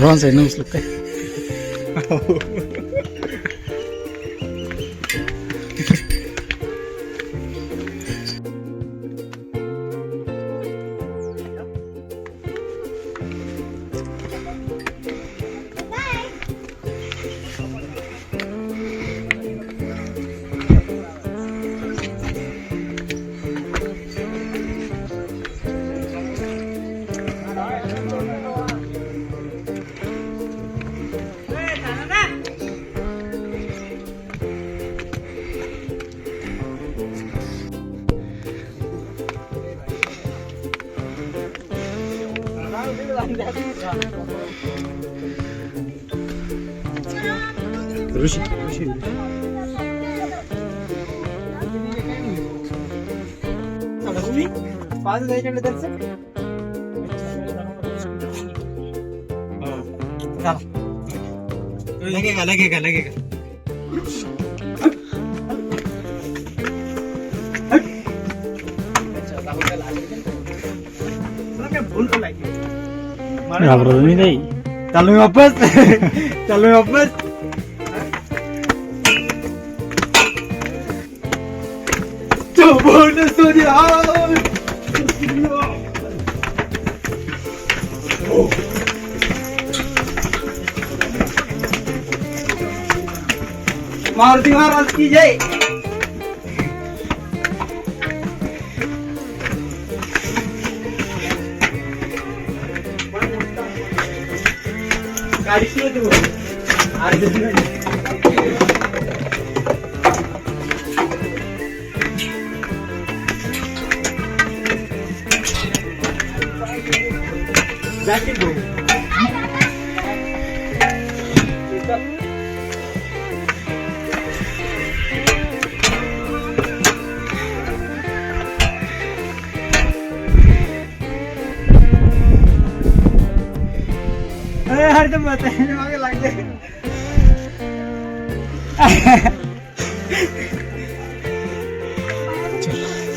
Ron's आहे ना उचलत काय. ऋषी ऋषी पाच जायच्याकडे त्याचं लगे का घाबरतो मी नाही. चालू मी वापस मारुती महाराज की जय. मागे लागले.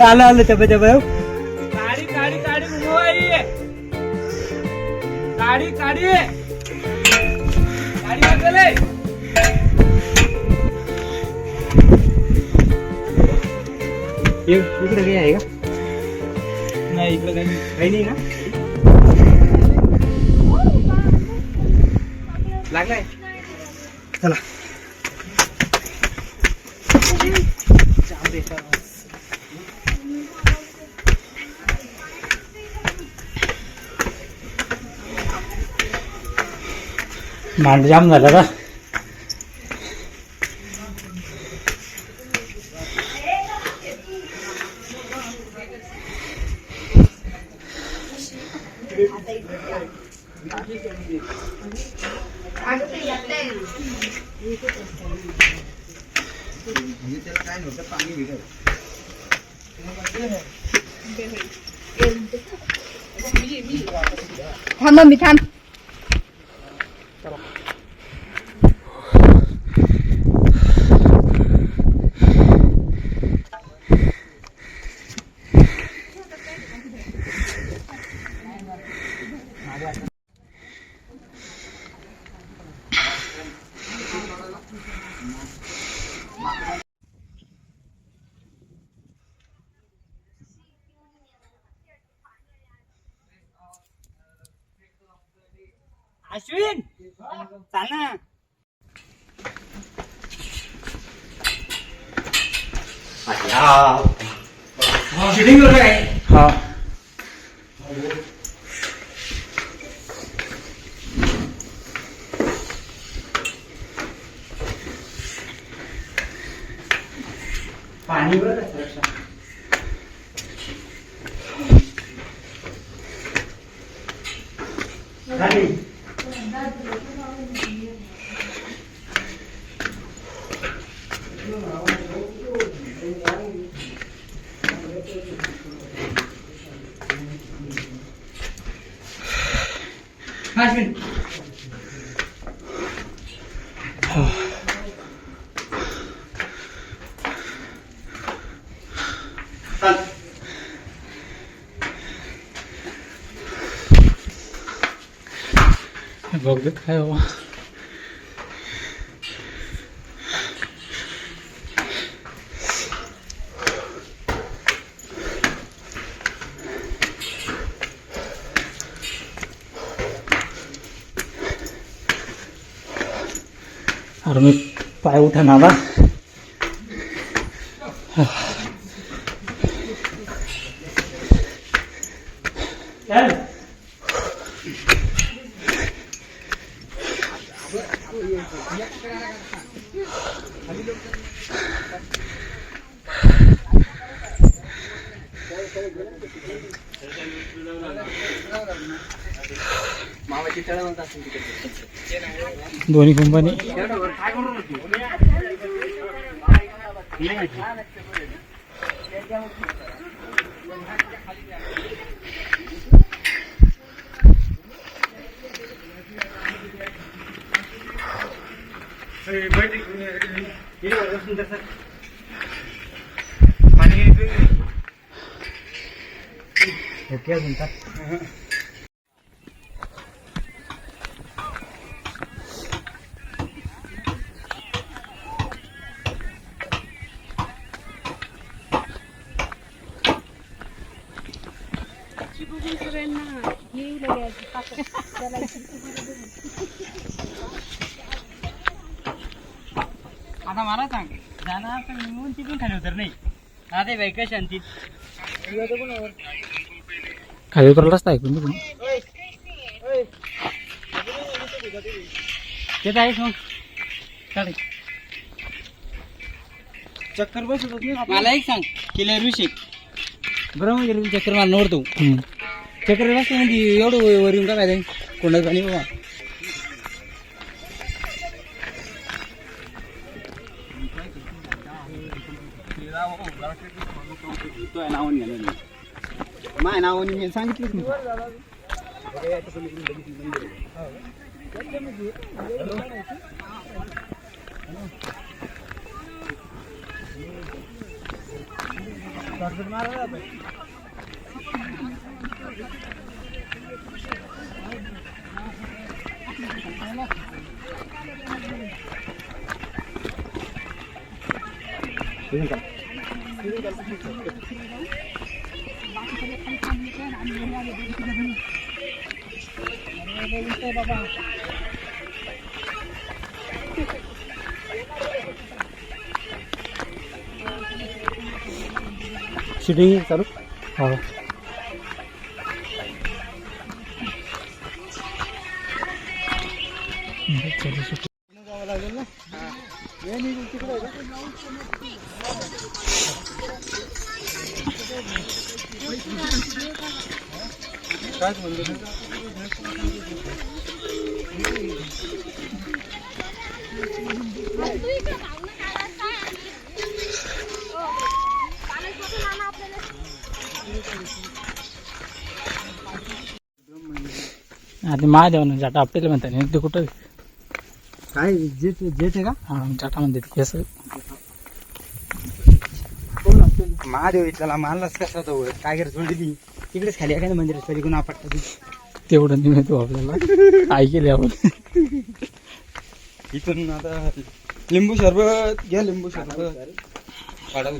आलं चपे गाडी इकडे काही आहे का? नाही इकडे काही नाही ना. लागलाय चला. मांड जाम झाला का? काय नव्हतं पाणी बिघड. थांब मी थांब. अश्विन चाल ना. शूटिंग करतो काय? हा पाणी बरं बघत काय बाबा अरे मी पाय उठा ना बा दोन्ही कंपनी आता मला सांग जाणार तर निघून तिथून खाली उतर नाही आता बाई काय शांतीत खाली उतरलाच नाही ऐकून तेच आहेस मग चालेल चक्कर बसत होत मला एक सांग किल्ल्यावर विषय बरोबर गेली चक्कर मला नवडतो चक्कर बसते म्हणजे एवढं वर येऊन काय फायदा कोणाच पाणी बाबा माझ्या नावाने मी सांगितलं शूटिंग चालू हो आधी महादेव ना जाटा आपल्याला म्हणतात ना ते कुठं काय जेथे का हा जाटा म्हणते केस महादेव इथला मानलाच कसा तो काय करत सोडली तिकडेच खाली आहे का मंदिरात तरी कोण आपटत तेवढं नाही माहिती आपल्याला काय केले आपण इथून आता लिंबू सरबत घ्या लिंबू सरबत काढा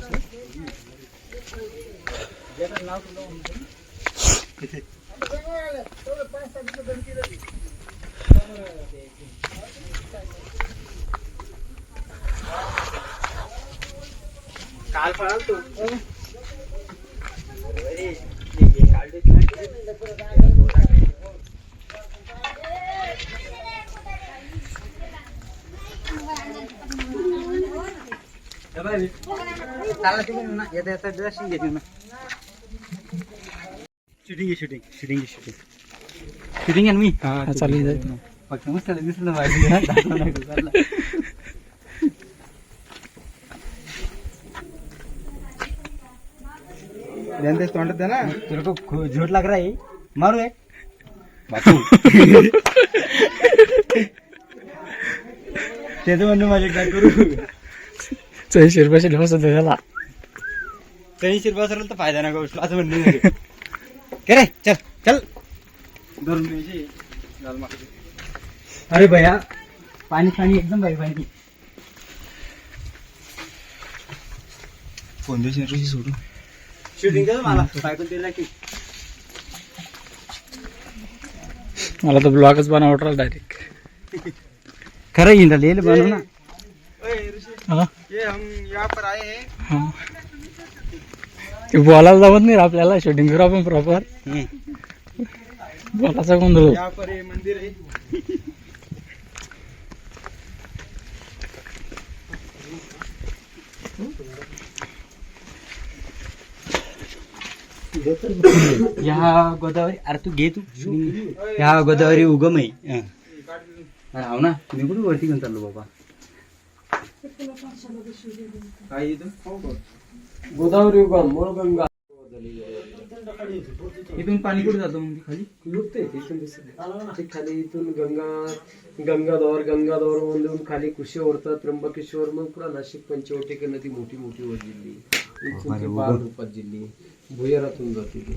काल पळाल तू चालला तिकडे ना येता येता दर्शन घेते ना shooting shooting shooting shooting shooting आहे मी हा चालली जाईल फक्त मस्त दिसलं पाहिजे त्यांच्याच तोंडात द्या ना तुला खूप झोट लाग रहा है मारू एक त्याचं म्हणणं माझे काय करू 40 रुपयाचे लिहून त्याला तैशीर बसरला तर फायदा नका उचला असं म्हणणं नाही. के रे चल चल धरून घ्यायची. अरे भैया पाणी पाणी एकदम भाई पाणी. कोणत्या शहराची सोडून शूटिंग कर मला बायकून दिला की मला तर ब्लॉगच बनवला डायरेक्ट. खरं हिंदा लिहिलं बनव ना. हा ये हम यहाँ पर आए हैं. हा. ते बोलायला जमत नाही रे आपल्याला. शूटिंग करू आपण प्रॉपर. बोलायचा गोंधळ. यहाँ पर ये मंदिर है. ह्या गोदावरी अरे तू घे तू. ह्या गोदावरी उगम आहे. हो ना मी कुठे वरती घेऊन चाललो बाबा. काय गोदावरी उगम मूळ गंगा इथून पाणी कुठे जातो मग खाली. लुटते इथून दिसत खाली. इथून गंगाधर मधून खाली कुशेवरचा त्र्यंबकेश्वर मग पुढे नाशिक पंचवटी नदी मोठी मोठी वर जिल्ही. इथून ती बाल रूपात जिल्ही भुयारातून जाते ती.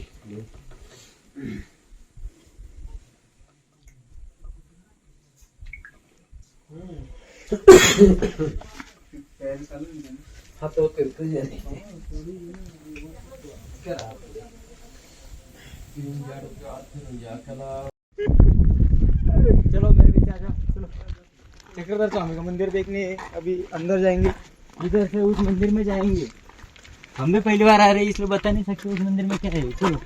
हात चलो मेरे पीछे आ जाओ. चलो चक्रधर स्वामी का मंदिर देखने अभी अंदर जाएंगे. इधर से उस मंदिर में जाएंगे. हम भी पहली बार आ रहे हैं इसलिए बता नहीं सकते उस मंदिर में क्या है. चलो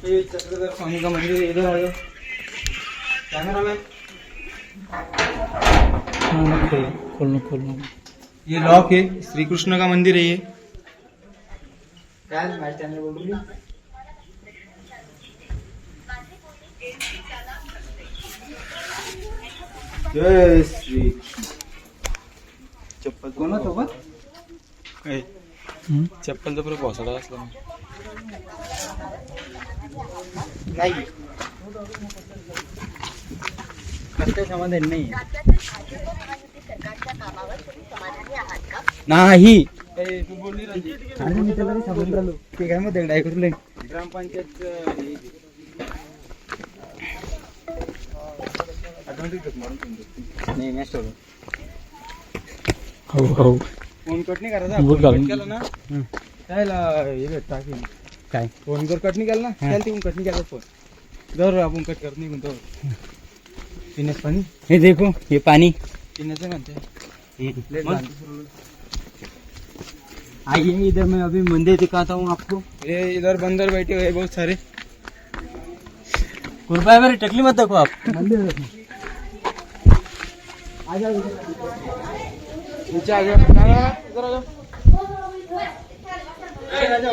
ये चक्रधर स्वामी का मंदिर है. इधर आ जाओ. कैमरामैन खोलना. ये लॉक है. श्री कृष्ण का मंदिर है ये. क्या मैं चैनल बोल रही हूँ. जय श्री चप्पल कोणा सोबत चप्पल तर पुढे पोहोचला असला नाही. कसं समाधान नाही. नाही तू बोलली अरे मी त्याला सांगून राहिलो ते काय मग ऐकून ग्रामपंचायत नाही मॅच हो हो. फोन कट नाही करायचा. बोल फोन घालून. कट केला ना त्याला हे भेटता की काय फोन कर कट नाही केला ना त्याला तिकडून कट नाही केला फोन जर आपण कट करत नाही म्हणतो. पिण्याचं पाणी हे देखो ये पानी पिण्याचं म्हणते. आइए इधर मैं अभी मंदिर दिखाता हूँ आपको. ये इधर बंदर बैठे हुए बहुत सारे. कृपया मेरी टकली मत देखो आप. मंदिर आ जाओ नीचे आ जाओ. इधर आ जाओ. इधर आ जाओ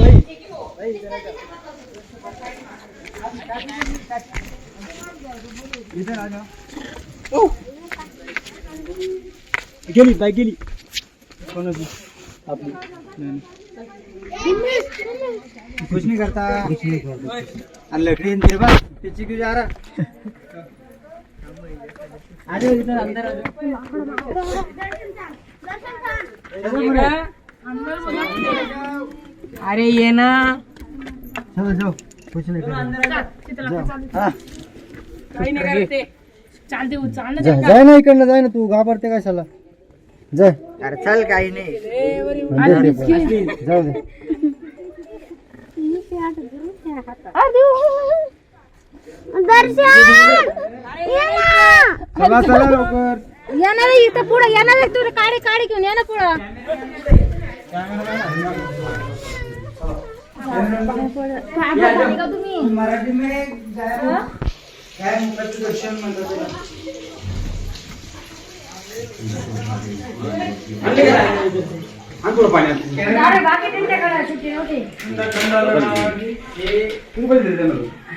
भाई इधर आ जाओ. इधर आ जाओ. गेली बाईक गेली कोणाची आपली. कुछ नहीं करता. और लकड़ी तेरे पास पीछे क्यों जा रहा. आ जाओ इधर अंदर आ जाओ. अरे ये ना चलो जाओ कुछ नहीं करता. काही नाही करते. चालते चाल ना. जाय ना इकडनं जाय ना तू घाबरते काय साला. जाय अरे चल काही नाही. जाऊ दे. चला चला लवकर. येणार इथं पुढे येणार तुला काडी काडी घेऊन ये ना पुढं. तुम्ही मराठी में काय मुखाचं दर्शन म्हणतात तुला. अरे बाकी त्यांच्याकडे सुट्टी नव्हती.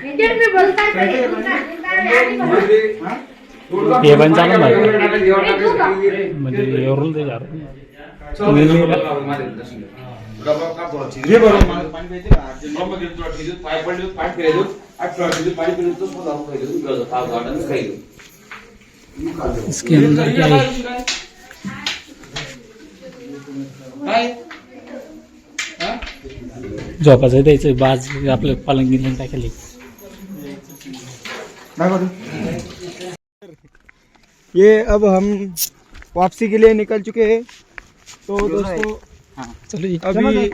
इंडियन मी बोलताय हे पण चालू म्हणजे एवढं ते जा हे बरोबर पाणी प्यायचं. इसके अंदर क्या है? झोपाचं द्यायचं बाज आपलं पालन गिलन टाकेल. ये अब हम वापसी के लिए निकल चुके हैं. तो दोस्तों चलो जी. अभी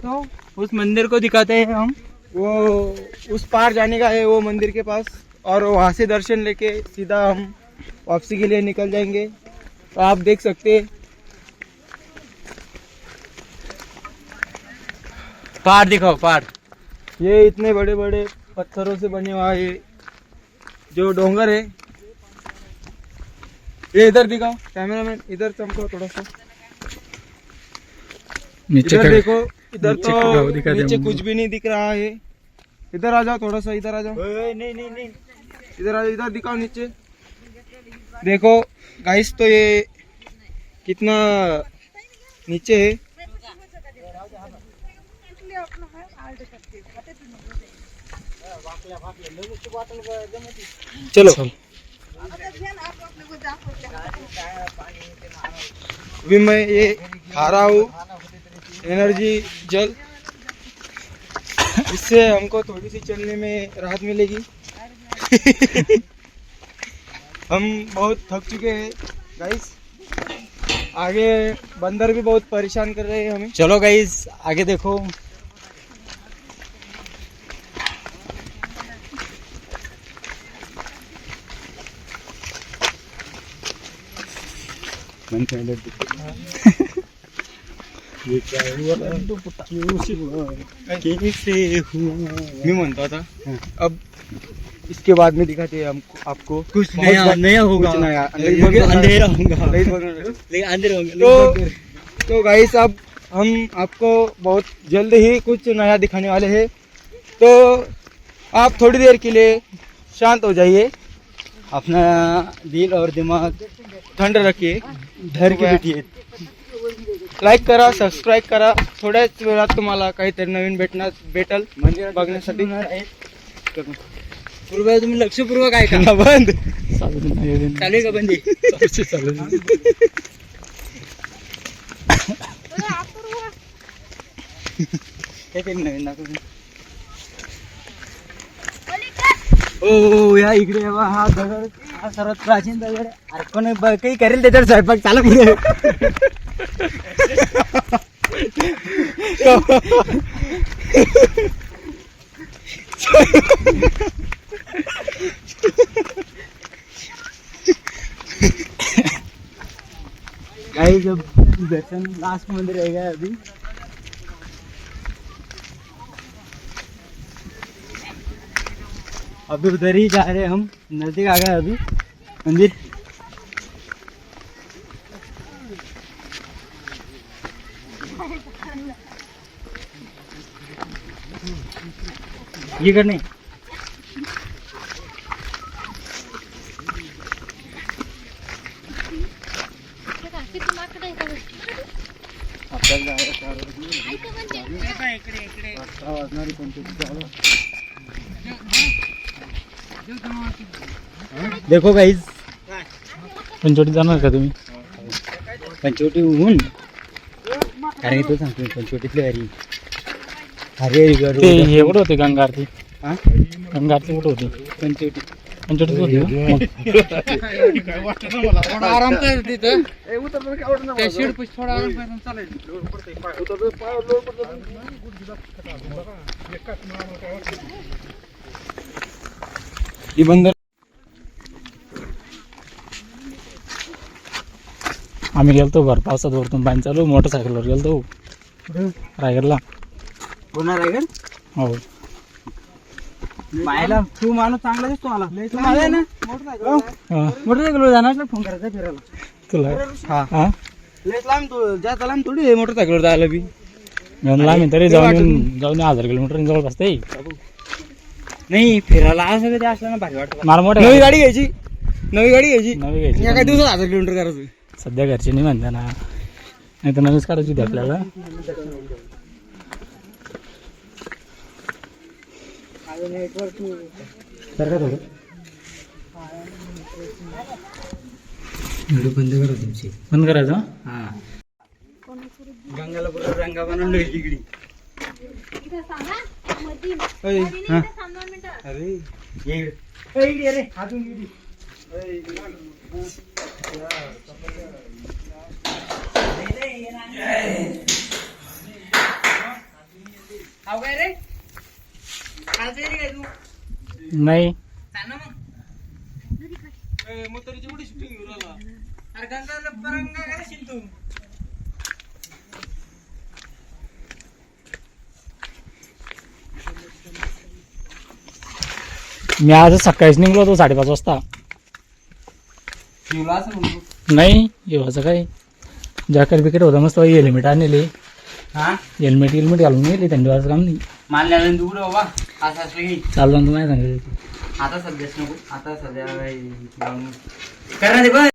उस मंदिर को दिखाते हैं हम. वो उस पार जाने का है वो मंदिर के पास, और वहाँ से दर्शन लेके सीधा हम वापसी के लिए निकल जाएंगे. तो आप देख सकते हैं पहाड़ दिखाओ पहाड़. ये इतने बड़े बड़े पत्थरों से बने हुआ है जो डोंगर है. ये इधर दिखाओ कैमरामैन, इधर चमको थोड़ा सा. नीचे इधर का देखो, इधर नीचे का गाँव तो दिखा दे नीचे हमको. कुछ भी नहीं दिख रहा है. इधर आ जाओ थोड़ा सा, इधर आ जाओ. नहीं इधर आ जाओ, इधर दिखाओ नीचे. देखो गाइस, तो ये कितना नीचे है. चलो अभी मैं ये खा रहा हूँ एनर्जी जल. इससे हमको थोड़ी सी चलने में राहत मिलेगी. हम बहुत थक चुके हैं गाइस. आगे बंदर भी बहुत परेशान कर रहे हैं हमें. चलो गाइस आगे देखो. मैं मानता था. अब इसके बाद में दिखाते हैं हमको आपको कुछ नया होगा. कुछ नया. अंधेरा होगा. लेकिन अंधेरा होगा. तो गाइस अब हम आपको बहुत जल्द ही कुछ नया दिखाने वाले हैं. तो आप थोड़ी देर के लिए शांत हो जाइए, अपना दिल और दिमाग थंड रखिए, धर के बैठिए. लाईक करा, सबस्क्राईब करा. थोड्याच वेळात तुम्हाला काहीतरी नवीन भेटल बघण्यासाठी. पूर्व तुम्ही लक्षपूर्वक ऐका. बंद चालू आहे का बंदी? चालू. काहीतरी नवीन दाखव. ओ या इकडे बा, हा दगड, हा सर्वात प्राचीन दगड. अरे कोणी काही करेल त्याच्यावर स्वयंपाक चालू पुढे. गाइस जब दर्शन लास्ट मंदिर रहेगा अभी. अभी उधर ही जा रहे हैं हम. नजदीक आ गए अभी मंदिर. ये करने देखो गाईज. पंचवटी जाणार का तुम्ही? पंचवटी होऊन कारण इथं सांगतो पंचवटीतले अरे ते हे कुठं होते गंगा आरती? गंगा आरती कुठं होती? पंचवटीत होती. आराम कर तिथं. त्या शेड पाशी थोडा आराम करून चालेल. ही बंदर. आम्ही गेलतो भर पावसात वरतून पाणी चालू मोटरसायकलवर गेलतो रायगडला. पुन्हा रायगड. हो पाहायला तू माणूस चांगला दिसतो मला. ना मोटरसायकलवर जाणार फोन करायचा फिरायला तुला. हा हा लेट लांब तू जास्त लांब थोडी आहे मोटरसायकलवर जायला बी. आम्ही तरी जाऊन 1000 किलोमीटर जवळ बसते. नाही फिरायला असं कधी असलं ना भारी वाटत. मला मोठ्या नवी गाडी घ्यायची, नवी गाडी घ्यायची. नवी घ्यायची. एका दिवसात 1000 किलोमीटर करायचं. सध्या घरचे नाही म्हणता ना, नाही तर नवीच काढायची होती आपल्याला. व्हिडिओ बंद करा तुमची. बंद करायचं हं? हा गंगाला बरोबर रंगा बनवून तिकडे. अरे ये इकडे. अरे अजून इकडे. नाही मी आज सकाळीच निघलो होतो 5:30 वाजता. नाही येवाचं काय जॅकेट बिकेट होतं मस्त हेल्मेट आणले. हा हेल्मेट घालून गेले थंडीवाचं काम नाही. मानल्याला तू कुठं बाबा असं असलं की चाललो ना तुम्ही सांगितलं. आता सध्याच नको. आता सध्या जाऊन करा दे बस.